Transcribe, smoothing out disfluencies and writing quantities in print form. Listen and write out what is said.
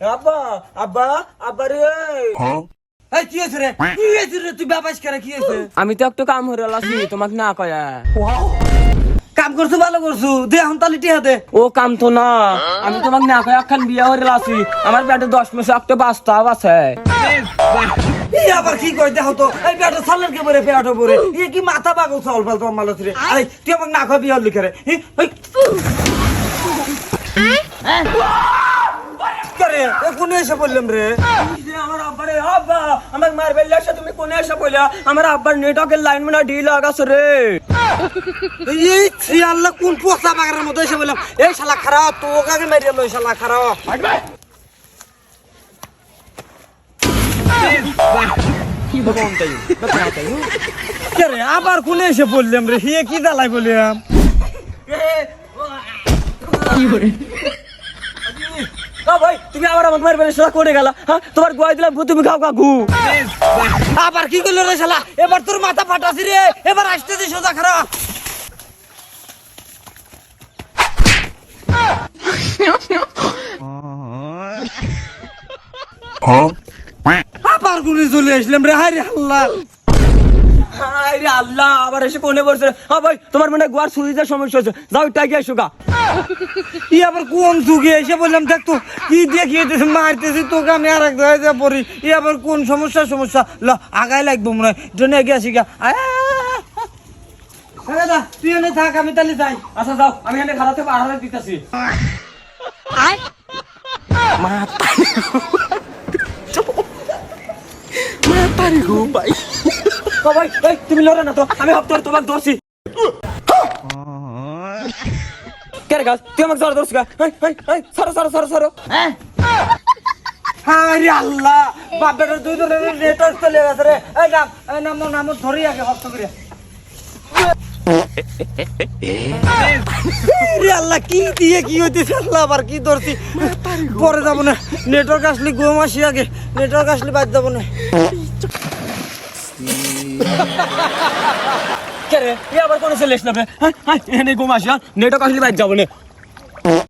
আব্বা আব্বা আব্বা রে এই কি হয়েছে রে? কি হয়েছে রে? তুই বাবাস করে কি হয়েছে? আমি তো একটু কাম হরে আছি তোমাকে না কয়া কাম করছু ভালো করছু, দে এখন তালি টিহা দে। ও কাম তো না আমি তোমাকে না কয়া একখান বিয়া হরে আছি আমার পেটে 10 মাসে একটা বাস্তাব আছে এই আবার কি কই দেখো তো, এই পেটো সালের কে পরে পেটো পরে এই কি মাথা পাগল চল ফল তো মালছ রে। আরে তুই আমাকে না কই বিয়া লিখে রে। এই করে এ কোনে এসে বললাম রে? আমার আব্বারে আব্বা আমার মার বেল্লাসা তুমি কোনে এসে বইলা আমার আব্বার নেটওয়ার্কের লাইন মানে ঢিল লাগাছে রে এই শ্রী আল্লাহ কোন পোষা বাগারের মতো এসে বললাম এই শালা খারাপ তো ওকে মেরে লই শালা খারাপ। কে রে আবার কোনে এসে বললাম রে? হে কি জ্বালাই বললাম? ভাই তুমি আবার আমাকে মার বেল্লাসা করে গেলা হ্যাঁ তোমার গোয়াই দিলাম তুমি খাও কাকু আবার কি করলো রে শালা? এবার তোর মাথা ফাটাছি রে, এবার আসতেছি সোজা খারাপ। আবার কোনে চলে আসলাম রে? হায় রে আল্লাহ, আরে আল্লাহ আবার এসে কোনে বসে হ্যাঁ ভাই তোমার মানে গোয়ার সুইজের সমস্যা হচ্ছে যাও টাইগে এসো গা ই আবার কোন যুগে এসে বললাম দেখ তো কি দেখিয়ে মারতেছি তোকে আমি আর এক জায়গায় পড়ি। ই আবার কোন সমস্যা ল আগাই লাগবো মনে হয় জন্য এগিয়ে আসি গা। দাদা তুই এনে থাক আমি তাহলে যাই। আচ্ছা যাও আমি এখানে খারাপ থেকে আড়ালে দিতেছি ভাই এই তুমি লড়ে না তো আমি হপ্তাহ তোমাকে ধরছি কে রে গাছ তুই আমাকে জোর ধরছি সরো সরো সরো সরো আরে আল্লাহ বাপের দুই ধরে নেটওয়ার্ক চলে গেছে রে। এই নাম ধরি আগে হস্ত করিয়া। রে আল্লাহ কি দিয়ে কি হইতেছে আল্লাহ আবার কি ধরছি পরে যাবো না। নেটওয়ার্ক আসলে ঘুম আসি আগে, নেটওয়ার্ক আসলে বাদ যাবো না। কে রে আবার কোনে চলে এসলাম রে এখানে ঘুম আসি নেটওয়ার্ক আসলে বাইর যাবো না